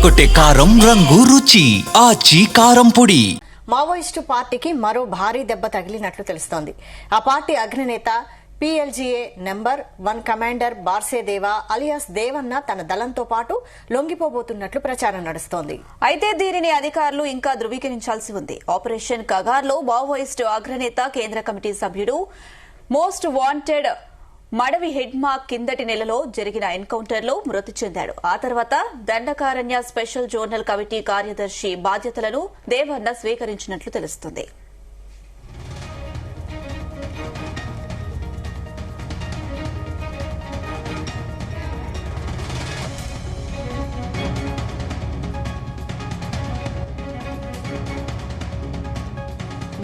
అదరగొట్టే కారం రంగు రుచి ఆచి కారం పొడి. మావోయిస్టు పార్టీకి మరో భారీ దెబ్బ తగిలినట్లు తెలుస్తోంది. ఆ పార్టీ అగ్రనేత PLGA number 1 commander Barse Deva alias Devanna తన దళంతో పాటు లొంగిపోబోతున్నట్లు ప్రచారం నడుస్తోంది. అయితే దీనిని అధికారులు ఇంకా ధృవీకరించాల్సి ఉంది. ఆపరేషన్ కగార్లో మావోయిస్టు అగ్రనేత కేంద్ర కమిటీ సభ్యుడు మోస్ట్ వాంటెడ్ మడవి హిడ్మా కిందటి నెలలో జరిగిన ఎన్కౌంటర్లో మృతి చెందాడు. ఆ తర్వాత దండకారణ్య స్పెషల్ జోనల్ కమిటీ కార్యదర్శి బాధ్యతలను దేవన్న స్వీకరించినట్లు తెలుస్తుంది.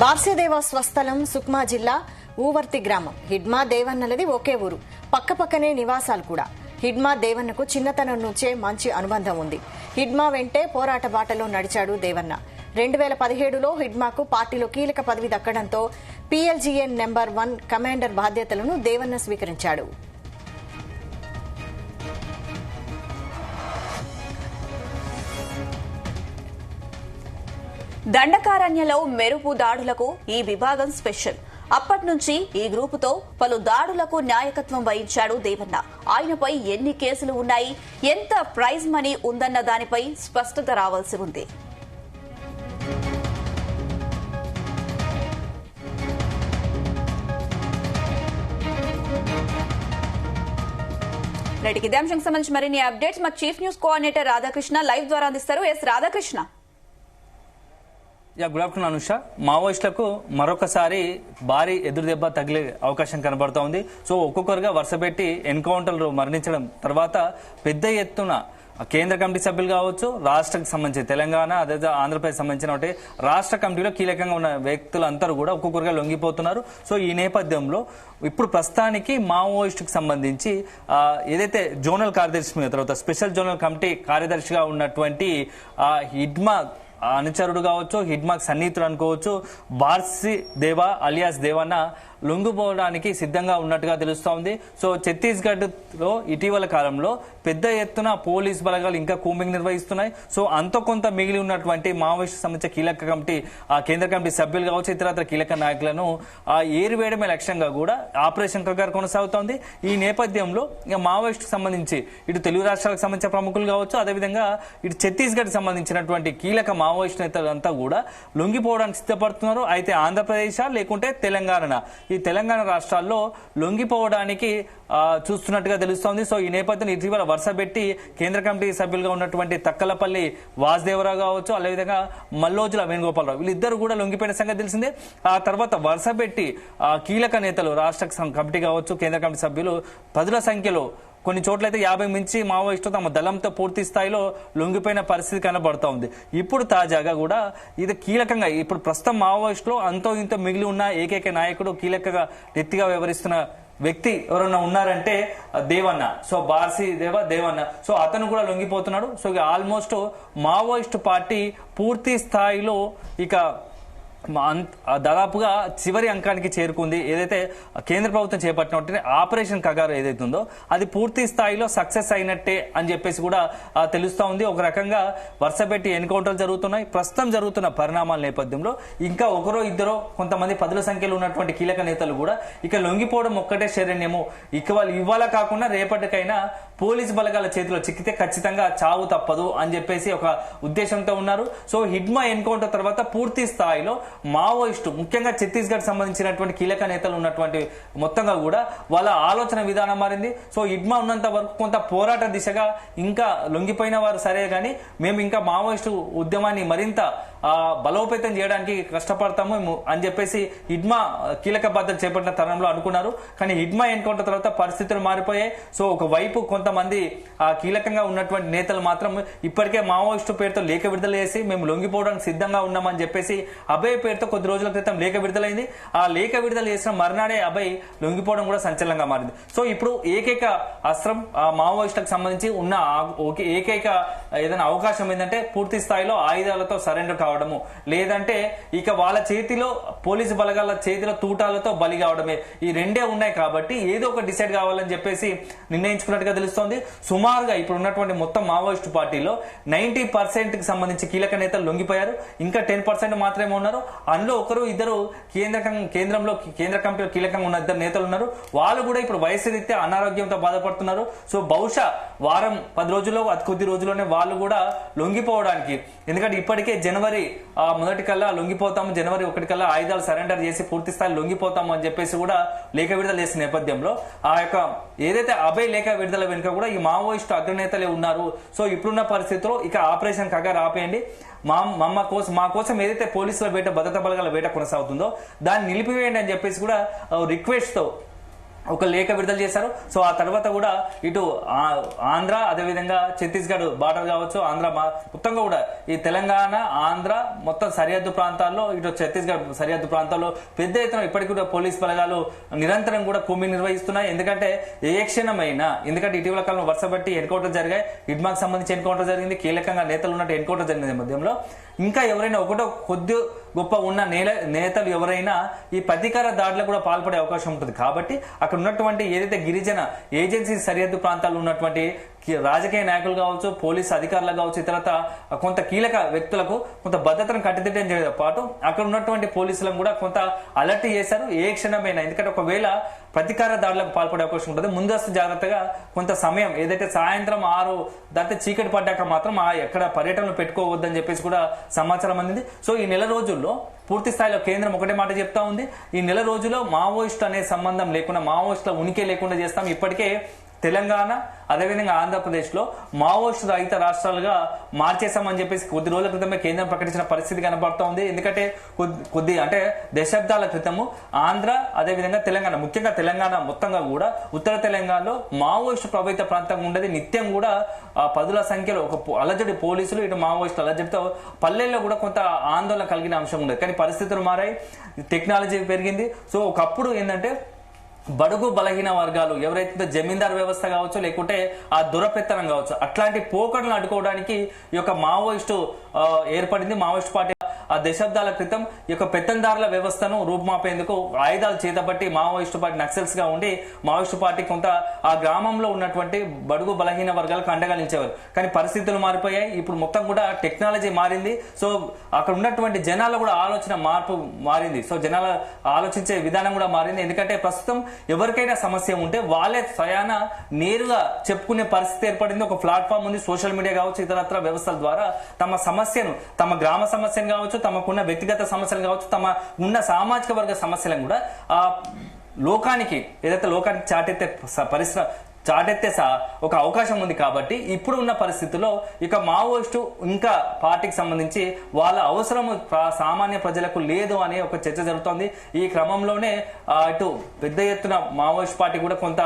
బార్సేదేవా స్వస్థలం సుక్మా జిల్లా ఊవర్తి గ్రామం. హిడ్మా దేవన్నలది ఒకే ఊరు, పక్కపక్కనే నివాసాలు కూడా. హిడ్మా దేవన్నకు చిన్నతనం నుంచే మంచి అనుబంధం ఉంది. హిడ్మా వెంటే పోరాట బాటలో నడిచాడు దేవన్న. 2017లో హిడ్మాకు పార్టీలో కీలక పదవి దక్కడంతో PLGA నెంబర్ 1 కమాండర్ బాధ్యతలను దేవన్న స్వీకరించాడు. దండకారణ్యలో మెరుపు దాడులకు ఈ విభాగం స్పెషల్. అప్పటి నుంచి ఈ గ్రూపుతో పలు దాడులకు నాయకత్వం వహించాడు దేవన్న. ఆయనపై ఎన్ని కేసులు ఉన్నాయి, ఎంత ప్రైజ్ మనీ ఉందన్న దానిపై స్పష్టత రావాల్సి ఉంది. నేటికి ఇదే అంశానికి సంబంధించి మరిన్ని అప్డేట్స్ మా chief news coordinator Radhakrishna live ద్వారా అందిస్తారు. రాధాకృష్ణ. Good afternoon Anusha. మావోయిస్టులకు మరొకసారి భారీ ఎదురుదెబ్బ తగిలే అవకాశం కనబడతా ఉంది. సో ఒక్కొక్కరుగా వరుసపెట్టి ఎన్కౌంటర్లు మరణించడం తర్వాత పెద్ద ఎత్తున కేంద్ర కమిటీ సభ్యులు కావచ్చు, రాష్ట్రకు సంబంధించి తెలంగాణ అదే ఆంధ్రప్రదేశ్ సంబంధించిన రాష్ట్ర కమిటీలో కీలకంగా ఉన్న వ్యక్తులందరూ కూడా ఒక్కొక్కరుగా లొంగిపోతున్నారు. సో ఈ నేపథ్యంలో ఇప్పుడు ప్రస్తుతానికి మావోయిస్టుకు సంబంధించి ఏదైతే జోనల్ కార్యదర్శి తర్వాత స్పెషల్ జోనల్ కమిటీ కార్యదర్శిగా ఉన్నటువంటి హిడ్మా అనుచరుడు కావచ్చు, హిడ్మాక్ సన్నిహితుడు అనుకోవచ్చు, బార్సేదేవా అలియాస్ దేవన్న లొంగిపోవడానికి సిద్ధంగా ఉన్నట్టుగా తెలుస్తోంది. సో ఛత్తీస్గఢ్ లో ఇటీవల కాలంలో పెద్ద ఎత్తున పోలీస్ బలగాలు ఇంకా కూంబింగ్ నిర్వహిస్తున్నాయి. సో అంత కొంత మిగిలి ఉన్నటువంటి మావోయిస్టు సంబంధించిన కీలక కమిటీ కేంద్ర కమిటీ సభ్యులు కావచ్చు, ఇతరత్ర కీలక నాయకులను ఏరివేయడమే లక్ష్యంగా కూడా ఆపరేషన్ కగార్ కొనసాగుతోంది. ఈ నేపథ్యంలో మావోయిస్టుకు సంబంధించి ఇటు తెలుగు రాష్ట్రాలకు సంబంధించిన ప్రముఖులు కావచ్చు, అదేవిధంగా ఇటు ఛత్తీస్గఢ్ సంబంధించినటువంటి కీలక మావోయిస్టు నేతలంతా కూడా లొంగిపోవడానికి సిద్ధపడుతున్నారు. అయితే ఆంధ్రప్రదేశ్ లేకుంటే తెలంగాణ, ఈ తెలంగాణ రాష్ట్రాల్లో లొంగిపోవడానికి చూస్తున్నట్టుగా తెలుస్తోంది. సో ఈ నేపథ్యంలో ఇటీవల వరుస పెట్టి కేంద్ర కమిటీ సభ్యులుగా ఉన్నటువంటి తక్కలపల్లి వాసుదేవరావు కావచ్చు, అదేవిధంగా మల్లోజుల వేణుగోపాలరావు వీళ్ళిద్దరు కూడా లొంగిపోయిన సంగతి తెలిసిందే. ఆ తర్వాత వరుస పెట్టి కీలక నేతలు రాష్ట్ర కమిటీ కావచ్చు, కేంద్ర కమిటీ సభ్యులు పదుల సంఖ్యలో కొన్ని చోట్లయితే 50 మించి మావోయిస్టులు తమ దళంతో పూర్తి స్థాయిలో లొంగిపోయిన పరిస్థితి కనబడతా ఉంది. ఇప్పుడు తాజాగా కూడా ఇది కీలకంగా ఇప్పుడు ప్రస్తుతం మావోయిస్టులో అంతో ఇంతో మిగిలి ఉన్న ఏకైక నాయకుడు కీలకంగా వ్యక్తిగా వ్యవహరిస్తున్న వ్యక్తి ఎవరన్నా ఉన్నారంటే దేవన్న. సో బార్సేదేవా దేవన్న. సో అతను కూడా లొంగిపోతున్నాడు. సో ఆల్మోస్ట్ మావోయిస్టు పార్టీ పూర్తి స్థాయిలో ఇక దాదాపుగా చివరి అంకానికి చేరుకుంది. ఏదైతే కేంద్ర ప్రభుత్వం చేపట్టిన ఆపరేషన్ కగార్ ఏదైతే ఉందో అది పూర్తి స్థాయిలో సక్సెస్ అయినట్టే అని చెప్పేసి కూడా తెలుస్తా ఉంది. ఒక రకంగా వరుసపెట్టి ఎన్కౌంటర్లు జరుగుతున్నాయి. ప్రస్తుతం జరుగుతున్న పరిణామాల నేపథ్యంలో ఇంకా ఒకరో ఇద్దరో కొంతమంది పదుల సంఖ్యలో ఉన్నటువంటి కీలక నేతలు కూడా ఇక లొంగిపోవడం ఒక్కటే శరణ్యము, ఇక వాళ్ళు ఇవాళ కాకుండా రేపటికైనా పోలీస్ బలగాల చేతిలో చిక్కితే ఖచ్చితంగా చావు తప్పదు అని చెప్పేసి ఒక ఉద్దేశంతో ఉన్నారు. సో హిడ్మా ఎన్కౌంటర్ తర్వాత పూర్తి స్థాయిలో మావోయిస్టు ముఖ్యంగా ఛత్తీస్గఢ్ సంబంధించినటువంటి కీలక నేతలు ఉన్నటువంటి మొత్తంగా కూడా వాళ్ళ ఆలోచన విధానం మారింది. సో హిడ్మా ఉన్నంత వరకు కొంత పోరాట దిశగా ఇంకా లొంగిపోయిన వారు సరే కానీ మేము ఇంకా మావోయిస్టు ఉద్యమాన్ని మరింత బలోపేతం చేయడానికి కష్టపడతాము అని చెప్పేసి హిడ్మా కీలక బాధ్యత చేపట్టిన తరుణంలో అనుకున్నారు. కానీ హిడ్మా ఎన్కౌంటర్ తర్వాత పరిస్థితులు మారిపోయాయి. సో ఒకవైపు కొంతమంది కీలకంగా ఉన్నటువంటి నేతలు మాత్రం ఇప్పటికే మావోయిస్టు పేరుతో లేఖ విడుదల చేసి మేము లొంగిపోవడానికి సిద్ధంగా ఉన్నామని చెప్పేసి అభయ పేరుతో కొద్ది రోజుల క్రితం లేఖ విడుదలైంది. ఆ లేఖ విడుదల చేసిన మర్నాడే అభయ్ లొంగిపోవడం కూడా సంచలనంగా మారింది. సో ఇప్పుడు ఏకైక అస్త్రం మావోయిస్టులకు సంబంధించి ఉన్న ఏకైక ఏదైనా అవకాశం ఏంటంటే పూర్తి స్థాయిలో ఆయుధాలతో సరెండర్ కావడము, లేదంటే ఇక వాళ్ళ చేతిలో పోలీసు బలగాల చేతిలో తూటాలతో బలి కావడమే. ఈ రెండే ఉన్నాయి కాబట్టి ఏదో ఒక డిసైడ్ కావాలని చెప్పేసి నిర్ణయించుకున్నట్టుగా తెలుస్తోంది. సుమారుగా ఇప్పుడు ఉన్నటువంటి మొత్తం మావోయిస్టు పార్టీలో 90% కి సంబంధించి కీలక నేతలు లొంగిపోయారు. ఇంకా 10% మాత్రమే ఉన్నారు. అందులో ఒకరు ఇద్దరు కేంద్ర కమిటీలో కీలకంగా ఉన్న ఇద్దరు నేతలు ఉన్నారు. వాళ్ళు కూడా ఇప్పుడు వయసు రీత్యా అనారోగ్యంతో బాధపడుతున్నారు. సో బహుశా వారం 10 రోజుల్లో అతి కొద్ది రోజుల్లోనే వాళ్ళు కూడా లొంగిపోవడానికి, ఎందుకంటే ఇప్పటికే జనవరి 1 కల్లా లొంగిపోతాము, జనవరి 1 కల్లా ఆయుధాలు సరెండర్ చేసి పూర్తి స్థాయి లొంగిపోతాము అని చెప్పేసి కూడా లేఖ విడుదల చేసిన నేపథ్యంలో ఆ యొక్క ఏదైతే అభయ్ లేఖ విడుదల వెనుక కూడా ఈ మావోయిస్టు అగ్రనేతలే ఉన్నారు. సో ఇప్పుడున్న పరిస్థితుల్లో ఇక ఆపరేషన్ కగారు ఆపేయండి, మా కోసం ఏదైతే పోలీసుల వేట, భద్రతా బలగాల వేట కొనసాగుతుందో దాన్ని నిలిపివేయండి అని చెప్పేసి కూడా రిక్వెస్ట్ తో ఒక లేఖ విడుదల చేశారు. సో ఆ తర్వాత కూడా ఇటు ఆంధ్ర అదేవిధంగా ఛత్తీస్గఢ్ బార్డర్ కావచ్చు, ఆంధ్ర మొత్తంగా కూడా ఈ తెలంగాణ ఆంధ్ర మొత్తం సరిహద్దు ప్రాంతాల్లో, ఇటు ఛత్తీస్గఢ్ సరిహద్దు ప్రాంతాల్లో పెద్ద ఎత్తున ఇప్పటికీ కూడా పోలీస్ బలగాలు నిరంతరం కూడా కుమ్మి నిర్వహిస్తున్నాయి. ఎందుకంటే ఏ క్షణమైనా, ఎందుకంటే ఇటీవల కాలంలో వరుస బట్టి ఎన్కౌంటర్ జరిగాయి. హిడ్మాకి సంబంధించి ఎన్కౌంటర్ జరిగింది, కీలకంగా నేతలు ఉన్నట్టు ఎన్కౌంటర్ జరిగిన నేపథ్యంలో ఇంకా ఎవరైనా ఒకటో కొద్ది గొప్ప ఉన్న నేతలు ఎవరైనా ఈ ప్రతీకార దాడులకు కూడా పాల్పడే అవకాశం ఉంటుంది. కాబట్టి అక్కడ ఉన్నటువంటి ఏదైతే గిరిజన ఏజెన్సీ సరిహద్దు ప్రాంతాల్లో ఉన్నటువంటి రాజకీయ నాయకులు కావచ్చు, పోలీసు అధికారులకు కావచ్చు, ఇతరత కొంత కీలక వ్యక్తులకు కొంత భద్రతను కట్టుదిట్టం చేయడంతో పాటు అక్కడ ఉన్నటువంటి పోలీసులను కూడా కొంత అలర్ట్ చేశారు ఏ క్షణమైనా. ఎందుకంటే ఒకవేళ ప్రతీకార దాడులకు పాల్పడే అవకాశం ఉంటుంది. ముందస్తు జాగ్రత్తగా కొంత సమయం ఏదైతే సాయంత్రం 6 దాటి చీకటి పడ్డాక మాత్రం ఎక్కడ పర్యటనలు పెట్టుకోవద్దని చెప్పేసి కూడా సమాచారం అందింది. సో ఈ నెల రోజుల్లో పూర్తి స్థాయిలో కేంద్రం ఒకటే మాట చెప్తా ఉంది, ఈ నెల రోజుల్లో మావోయిస్టు అనే సంబంధం లేకుండా, మావోయిస్టుల ఉనికి లేకుండా చేస్తాం. ఇప్పటికే తెలంగాణ అదేవిధంగా ఆంధ్రప్రదేశ్ లో మావోయిస్టు రహిత రాష్ట్రాలుగా మార్చేశామని చెప్పేసి కొద్ది రోజుల క్రితమే కేంద్రం ప్రకటించిన పరిస్థితి కనబడుతూ ఉంది. ఎందుకంటే అంటే దశాబ్దాల క్రితము ఆంధ్ర అదేవిధంగా తెలంగాణ, ముఖ్యంగా తెలంగాణ మొత్తంగా కూడా ఉత్తర తెలంగాణలో మావోయిస్టు ప్రభావిత ప్రాంతంగా ఉండేది. నిత్యం కూడా పదుల సంఖ్యలో ఒక అలజడి పోలీసులు, ఇటు మావోయిస్టు అలజడితో పల్లెల్లో కూడా కొంత ఆందోళన కలిగిన అంశం ఉండేది. కానీ పరిస్థితులు మారాయి, టెక్నాలజీ పెరిగింది. సో ఒకప్పుడు ఏంటంటే బడుగు బలహీన వర్గాలు ఎవరైతే జమీందార్ వ్యవస్థ కావచ్చు, లేకుంటే ఆ దురపెత్తనం కావచ్చు, అట్లాంటి పోకడలను అడ్డుకోవడానికి ఈ యొక్క మావోయిస్టు ఏర్పడింది. మావోయిస్టు పార్టీ ఆ దశాబ్దాల క్రితం ఈ యొక్క పెత్తందారుల వ్యవస్థను రూపుమాపేందుకు ఆయుధాలు చేతబట్టి మావోయిస్టు పార్టీ నక్సల్స్ గా ఉండి మావోయిస్టు పార్టీ కొంత ఆ గ్రామంలో ఉన్నటువంటి బడుగు బలహీన వర్గాలకు అండగా నిలిచేవారు. కానీ పరిస్థితులు మారిపోయాయి. ఇప్పుడు మొత్తం కూడా టెక్నాలజీ మారింది. సో అక్కడ ఉన్నటువంటి జనాల కూడా ఆలోచన మార్పు మారింది. సో జనాల ఆలోచించే విధానం కూడా మారింది. ఎందుకంటే ప్రస్తుతం ఎవరికైనా సమస్య ఉంటే వాళ్ళే స్వయాన నేరుగా చెప్పుకునే పరిస్థితి ఏర్పడింది. ఒక ప్లాట్ఫామ్ ఉంది, సోషల్ మీడియా కావచ్చు, ఇతరత్ర వ్యవస్థల ద్వారా తమ సమస్యను, తమ గ్రామ సమస్యను కావచ్చు, తమకున్న వ్యక్తిగత సమస్యలు కావచ్చు, తమ ఉన్న సామాజిక వర్గ సమస్యలను కూడా ఆ లోకానికి చాటెత్తే ఒక అవకాశం ఉంది. కాబట్టి ఇప్పుడు ఉన్న పరిస్థితుల్లో ఇక మావోయిస్టు ఇంకా పార్టీకి సంబంధించి వాళ్ళ అవసరం సామాన్య ప్రజలకు లేదు అనే ఒక చర్చ జరుగుతోంది. ఈ క్రమంలోనే ఇటు పెద్ద ఎత్తున మావోయిస్ట్ పార్టీ కూడా కొంత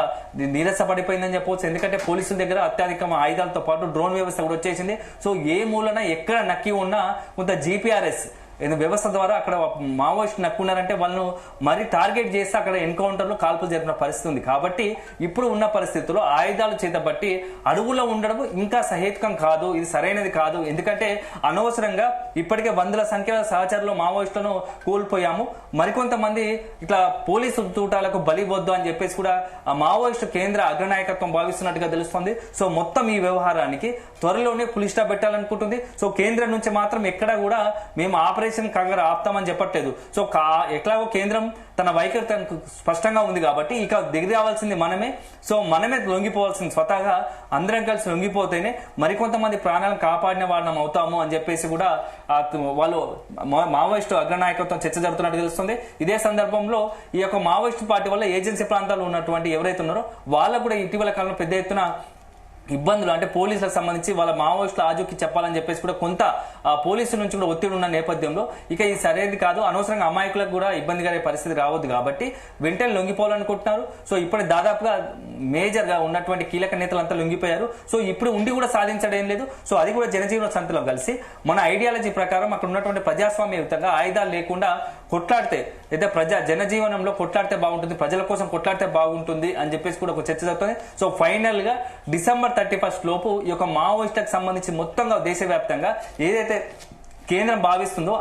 నీరసపడిపోయిందని చెప్పవచ్చు. ఎందుకంటే పోలీసుల దగ్గర అత్యధిక ఆయుధాలతో పాటు డ్రోన్ వ్యవస్థ కూడా వచ్చేసింది. సో ఏ మూలన ఎక్కడ నక్కి ఉన్నా కొంత జీపీఆర్ఎస్ వ్యవస్థ ద్వారా అక్కడ మావోయిస్టు నక్కున్నారంటే వాళ్ళను మరీ టార్గెట్ చేస్తే అక్కడ ఎన్కౌంటర్లు కాల్పులు జరిపిన పరిస్థితి ఉంది. కాబట్టి ఇప్పుడు ఉన్న పరిస్థితుల్లో ఆయుధాలు చేతబట్టి అడుగులో ఉండడం ఇంకా సహేతుకం కాదు, ఇది సరైనది కాదు. ఎందుకంటే అనవసరంగా ఇప్పటికే వందల సంఖ్యలో సహచరులు మావోయిస్టులను కోల్పోయాము. మరికొంతమంది ఇట్లా పోలీసు తూటాలకు బలి వద్దు అని చెప్పేసి కూడా ఆ మావోయిస్టు కేంద్ర అగ్రనాయకత్వం భావిస్తున్నట్టుగా తెలుస్తోంది. సో మొత్తం ఈ వ్యవహారానికి త్వరలోనే పులి స్టాప్ పెట్టాలనుకుంటుంది. సో కేంద్రం నుంచి మాత్రం ఎక్కడ కూడా మేము ఆపరేషన్ కంగారు ఆపుతామని చెప్పట్లేదు. సో ఎట్లాగో కేంద్రం తన వైఖరి తనకు స్పష్టంగా ఉంది కాబట్టి ఇక దిగి రావాల్సింది మనమే. సో మనమే లొంగిపోవాల్సింది, స్వతహాగా అందరం కలిసి లొంగిపోతేనే మరికొంతమంది ప్రాణాలను కాపాడిన వాళ్ళం అవుతాము అని చెప్పేసి కూడా వాళ్ళు మావోయిస్టు అగ్రనాయకత్వం చర్చ జరుగుతున్నట్టు తెలుస్తుంది. ఇదే సందర్భంలో ఈ యొక్క మావోయిస్టు పార్టీ వల్ల ఏజెన్సీ ప్రాంతాల్లో ఉన్నటువంటి ఎవరైతే ఉన్నారో వాళ్ళకు కూడా ఇటీవల కాలంలో పెద్ద ఎత్తున ఇబ్బందులు అంటే పోలీసులకు సంబంధించి వాళ్ళ మావోయిస్టుల ఆజుకి చెప్పాలని చెప్పేసి కూడా కొంత పోలీసుల నుంచి కూడా ఒత్తిడి ఉన్న నేపథ్యంలో ఇక ఇది సరైనది కాదు, అనవసరంగా అమాయకులకు కూడా ఇబ్బంది కలిగే పరిస్థితి రావద్దు కాబట్టి వెంటనే లొంగిపోవాలనుకుంటున్నారు. సో ఇప్పుడు దాదాపుగా మేజర్ గా ఉన్నటువంటి కీలక నేతలంతా లొంగిపోయారు. సో ఇప్పుడు ఉండి కూడా సాధించడం లేదు. సో అది కూడా జనజీవన సమితిలో కలిసి మన ఐడియాలజీ ప్రకారం అక్కడ ఉన్నటువంటి ప్రజాస్వామ్యయుతంగా ఆయుధాలు లేకుండా కొట్లాడితే అయితే జనజీవనంలో కొట్లాడితే బాగుంటుంది, ప్రజల కోసం కొట్లాడితే బాగుంటుంది అని చెప్పేసి కూడా ఒక చర్చ జరుగుతుంది. సో ఫైనల్ గా December 31 లోపు ఈ యొక్క మావోయిస్టులకు సంబంధించి మొత్తంగా దేశవ్యాప్తంగా ఏదైతే కేంద్రం భావిస్తుందో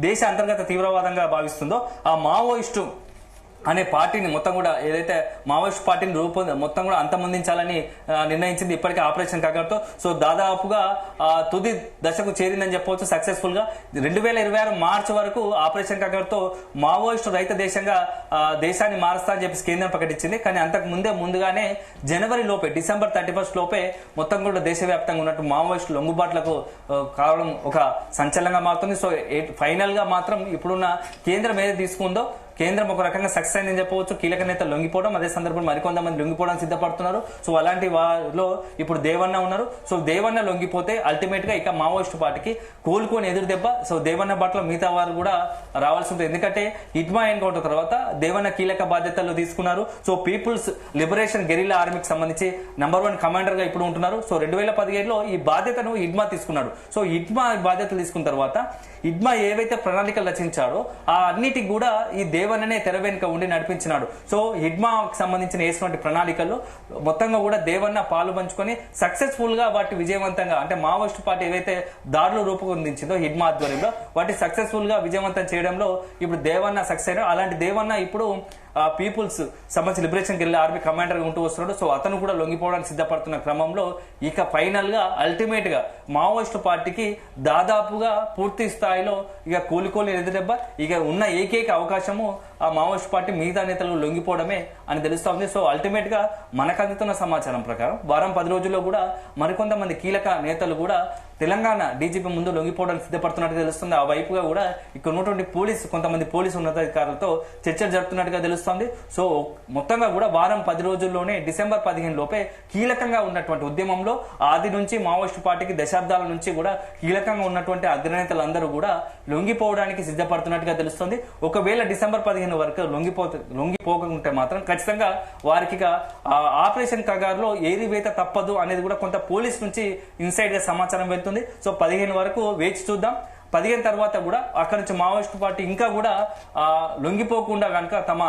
దేశ అంతర్గత తీవ్రవాదంగా భావిస్తుందో ఆ మావోయిస్టు అనే పార్టీని మొత్తం కూడా ఏదైతే మావోయిస్ట్ పార్టీని మొత్తం కూడా అంతమొందించాలని నిర్ణయించింది ఇప్పటికే ఆపరేషన్ కగార్తో. సో దాదాపుగా తుది దశకు చేరిందని చెప్పవచ్చు సక్సెస్ఫుల్ గా. 2026 మార్చి వరకు ఆపరేషన్ కగార్తో మావోయిస్టు రహిత దేశంగా దేశాన్ని మారుస్తా అని చెప్పేసి కేంద్రం ప్రకటించింది. కానీ అంతకు ముందుగానే జనవరి లోపే December 31 లోపే మొత్తం కూడా దేశవ్యాప్తంగా ఉన్నట్టు మావోయిస్టు లొంగుబాట్లకు కావడం ఒక సంచలనంగా మారుతుంది. సో ఫైనల్ గా మాత్రం ఇప్పుడున్న కేంద్రం ఏది తీసుకుందో కేంద్రం ఒక రకంగా సక్సెస్ అయిందని చెప్పవచ్చు. కీలక నేతలు లొంగిపోవడం, అదే సందర్భంలో మరికొంతమంది లొంగిపోవడానికి సిద్ధపడుతున్నారు. సో అలాంటి వారిలో ఇప్పుడు దేవన్న ఉన్నారు. సో దేవన్న లొంగిపోతే అల్టిమేట్ గా ఇక మావోయిస్టు పార్టీకి కోలుకొని ఎదురు దెబ్బ. సో దేవన్న బాటలో మిగతా వారు కూడా రావాల్సి ఉంటుంది. ఎందుకంటే హిడ్మా ఎన్కౌంటర్ తర్వాత దేవన్న కీలక బాధ్యతలు తీసుకున్నారు. సో పీపుల్స్ లిబరేషన్ గెరిల్లా ఆర్మీకి సంబంధించి నంబర్ 1 కమాండర్ గా ఇప్పుడు ఉంటున్నారు. సో 2017లో ఈ బాధ్యతను హిడ్మా తీసుకున్నాడు. సో హిడ్మా బాధ్యతలు తీసుకున్న తర్వాత హిడ్మా ఏవైతే ప్రణాళికలు రచించాడో ఆ అన్నిటికి కూడా ఈ దేవన్ననే తెర వెనుక ఉండి నడిపించినాడు. సో హిడ్మాకి సంబంధించిన వేసినటువంటి ప్రణాళికల్లో మొత్తంగా కూడా దేవన్న పాలు పంచుకొని సక్సెస్ఫుల్ గా వాటి విజయవంతంగా అంటే మావోయిస్టు పార్టీ ఏవైతే దాడులు రూపొందించిందో హిడ్మా ఆధ్వర్యంలో వాటి సక్సెస్ఫుల్ గా విజయవంతం చేయడంలో ఇప్పుడు దేవన్న సక్సెస్ అయ్యాడు. అలాంటి దేవన్న ఇప్పుడు పీపుల్స్ సంబంధించి లిబరేషన్ గెరిల్లా ఆర్మీ కమాండర్ గా ఉంటూ వస్తున్నాడు. సో అతను కూడా లొంగిపోవడానికి సిద్ధపడుతున్న క్రమంలో ఇక ఫైనల్ గా అల్టిమేట్ గా మావోయిస్టు పార్టీకి దాదాపుగా పూర్తి స్థాయిలో ఇక కోలుకోలేని ఎదుదెబ్బ. ఇక ఉన్న ఏకైక అవకాశము ఆ మావోయిస్టు పార్టీ మిగతా నేతలు లొంగిపోవడమే అని తెలుస్తోంది. సో అల్టిమేట్ గా మనకు అందుతున్న సమాచారం ప్రకారం వారం 10 రోజుల్లో కూడా మరికొంతమంది కీలక నేతలు కూడా తెలంగాణ డీజీపీ ముందు లొంగిపోవడానికి సిద్ధపడుతున్నట్టు తెలుస్తుంది. ఆ వైపుగా కూడా ఇక్కడ ఉన్నటువంటి కొంతమంది పోలీసు ఉన్నతాధికారులతో చర్చలు జరుపుతున్నట్టుగా తెలుస్తోంది. సో మొత్తంగా కూడా వారం 10 రోజుల్లోనే December 15 లోపే కీలకంగా ఉన్నటువంటి ఉద్యమంలో ఆది నుంచి మావోయిస్టు పార్టీకి దశాబ్దాల నుంచి కూడా కీలకంగా ఉన్నటువంటి అగ్రనేతలందరూ కూడా లొంగిపోవడానికి సిద్ధపడుతున్నట్టుగా తెలుస్తుంది. ఒకవేళ December 15 వరకు లొంగిపోకుంటే మాత్రం ఖచ్చితంగా వారికి ఆపరేషన్ కగార్లో ఏరివేత తప్పదు అనేది కూడా కొంత పోలీస్ నుంచి ఇన్సైడ్ గా సమాచారం వెళ్తుంది. సో 15 వరకు వేచి చూద్దాం. 15 తర్వాత కూడా అక్కడి నుంచి మావోయిస్టు పార్టీ ఇంకా కూడా లొంగిపోకుండా కనుక తమ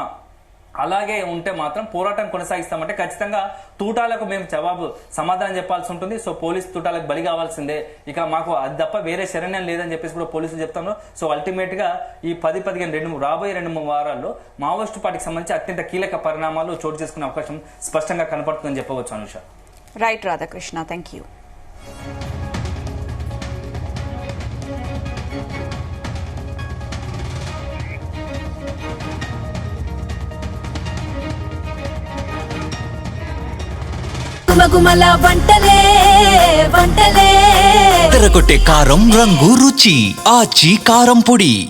అలాగే ఉంటే మాత్రం పోరాటం కొనసాగిస్తామంటే ఖచ్చితంగా తూటాలకు మేము సమాధానం చెప్పాల్సి ఉంటుంది. సో పోలీసు తూటాలకు బలి కావాల్సిందే, ఇక మాకు అది తప్ప వేరే శరణ్యం లేదని చెప్పేసి కూడా పోలీసులు చెప్తాను. సో అల్టిమేట్ గా ఈ 10-15 రాబోయే 2-3 వారాల్లో మావోయిస్టు పార్టీకి సంబంధించి అత్యంత కీలక పరిణామాలు చోటు చేసుకునే అవకాశం స్పష్టంగా కనపడుతుందని చెప్పవచ్చు. Anusha. Right Radhakrishna, thank you. గుమగుమల వంటలే తెరకొట్టే కారం రంగు రుచి ఆచి కారం పొడి.